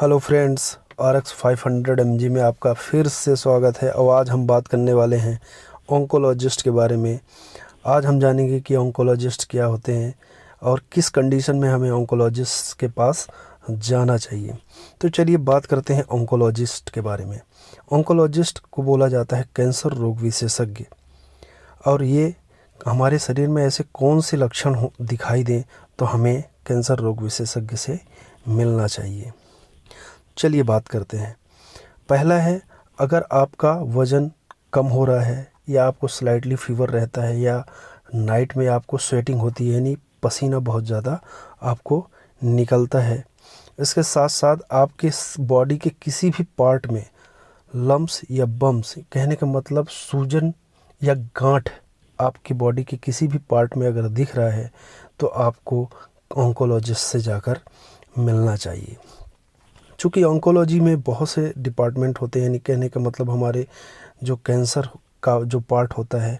Hello friends, RX 500 mg में आपका फिर से स्वागत है। और आज हम बात करने वाले हैं ऑन्कोलॉजिस्ट के बारे में। आज हम जानेंगे कि ऑन्कोलॉजिस्ट क्या होते हैं और किस कंडीशन में हमें ऑन्कोलॉजिस्ट के पास जाना चाहिए। तो चलिए बात करते हैं ऑन्कोलॉजिस्ट के बारे में। ऑन्कोलॉजिस्ट को बोला जाता है कैंसर रोग विशेषज्ञ, और ये हमारे शरीर में ऐसे कौन से लक्षण दिखाई दें तो हमें कैंसर रोग विशेषज्ञ से मिलना चाहिए। चलिए बात करते हैं। पहला है, अगर आपका वज़न कम हो रहा है या आपको स्लाइटली फीवर रहता है या नाइट में आपको स्वेटिंग होती है, यानी पसीना बहुत ज़्यादा आपको निकलता है। इसके साथ साथ आपके बॉडी के किसी भी पार्ट में लम्प्स या बम्प्स, कहने का मतलब सूजन या गांठ आपकी बॉडी के किसी भी पार्ट में अगर दिख रहा है तो आपको ऑन्कोलॉजिस्ट से जाकर मिलना चाहिए। चूँकि ऑन्कोलॉजी में बहुत से डिपार्टमेंट होते हैं, यानी कहने का मतलब हमारे जो कैंसर का जो पार्ट होता है,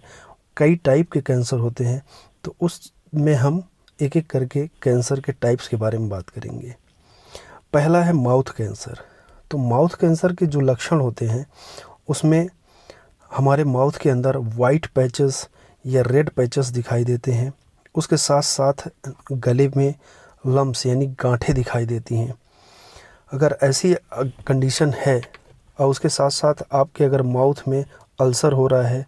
कई टाइप के कैंसर होते हैं, तो उसमें हम एक एक करके कैंसर के टाइप्स के बारे में बात करेंगे। पहला है माउथ कैंसर। तो माउथ कैंसर के जो लक्षण होते हैं उसमें हमारे माउथ के अंदर वाइट पैचेस या रेड पैचेस दिखाई देते हैं। उसके साथ साथ गले में लम्प्स यानी गांठें दिखाई देती हैं। अगर ऐसी कंडीशन है और उसके साथ साथ आपके अगर माउथ में अल्सर हो रहा है,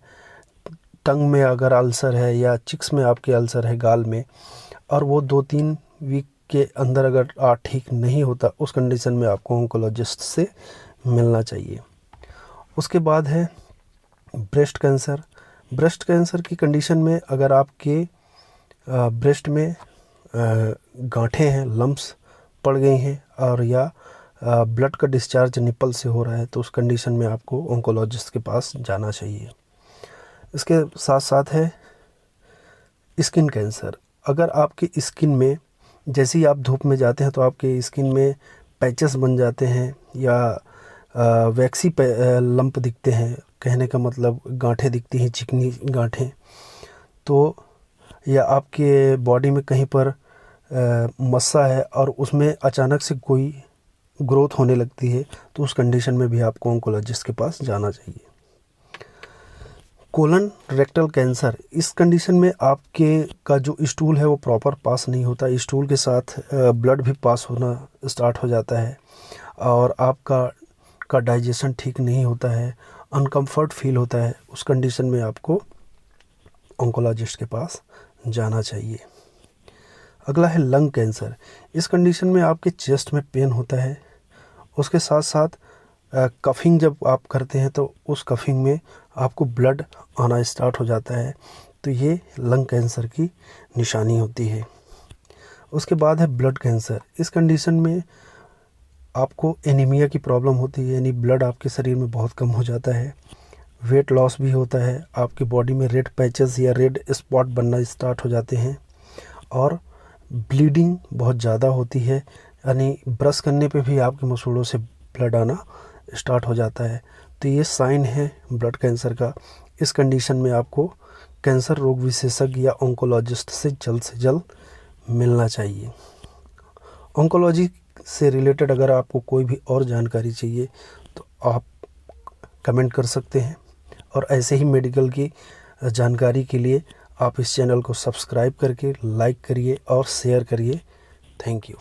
टंग में अगर अल्सर है या चिक्स में आपके अल्सर है गाल में, और वो 2-3 वीक के अंदर अगर ठीक नहीं होता, उस कंडीशन में आपको ऑन्कोलॉजिस्ट से मिलना चाहिए। उसके बाद है ब्रेस्ट कैंसर। ब्रेस्ट कैंसर की कंडीशन में अगर आपके ब्रेस्ट में गांठें हैं, लम्प्स पड़ गई हैं और या ब्लड का डिस्चार्ज निपल से हो रहा है, तो उस कंडीशन में आपको ऑन्कोलॉजिस्ट के पास जाना चाहिए। इसके साथ साथ है स्किन कैंसर। अगर आपकी स्किन में जैसे ही आप धूप में जाते हैं तो आपके स्किन में पैचेस बन जाते हैं या वैक्सी लंप दिखते हैं, कहने का मतलब गांठें दिखती हैं, चिकनी गांठें, तो या आपके बॉडी में कहीं पर मस्सा है और उसमें अचानक से कोई ग्रोथ होने लगती है, तो उस कंडीशन में भी आपको ऑन्कोलॉजिस्ट के पास जाना चाहिए। कोलन रेक्टल कैंसर, इस कंडीशन में आपके का जो स्टूल है वो प्रॉपर पास नहीं होता, स्टूल के साथ ब्लड भी पास होना स्टार्ट हो जाता है और आपका डाइजेशन ठीक नहीं होता है, अनकम्फर्ट फील होता है। उस कंडीशन में आपको ऑन्कोलॉजिस्ट के पास जाना चाहिए। अगला है लंग कैंसर। इस कंडीशन में आपके चेस्ट में पेन होता है, उसके साथ साथ कफिंग जब आप करते हैं तो उस कफिंग में आपको ब्लड आना स्टार्ट हो जाता है, तो ये लंग कैंसर की निशानी होती है। उसके बाद है ब्लड कैंसर। इस कंडीशन में आपको एनीमिया की प्रॉब्लम होती है, यानी ब्लड आपके शरीर में बहुत कम हो जाता है, वेट लॉस भी होता है, आपकी बॉडी में रेड पैचेस या रेड स्पॉट बनना स्टार्ट हो जाते हैं और ब्लीडिंग बहुत ज़्यादा होती है, यानी ब्रश करने पे भी आपके मसूड़ों से ब्लड आना स्टार्ट हो जाता है। तो ये साइन है ब्लड कैंसर का। इस कंडीशन में आपको कैंसर रोग विशेषज्ञ या ऑन्कोलॉजिस्ट से जल्द मिलना चाहिए। ऑन्कोलॉजी से रिलेटेड अगर आपको कोई भी और जानकारी चाहिए तो आप कमेंट कर सकते हैं, और ऐसे ही मेडिकल की जानकारी के लिए आप इस चैनल को सब्सक्राइब करके लाइक करिए और शेयर करिए। Thank you.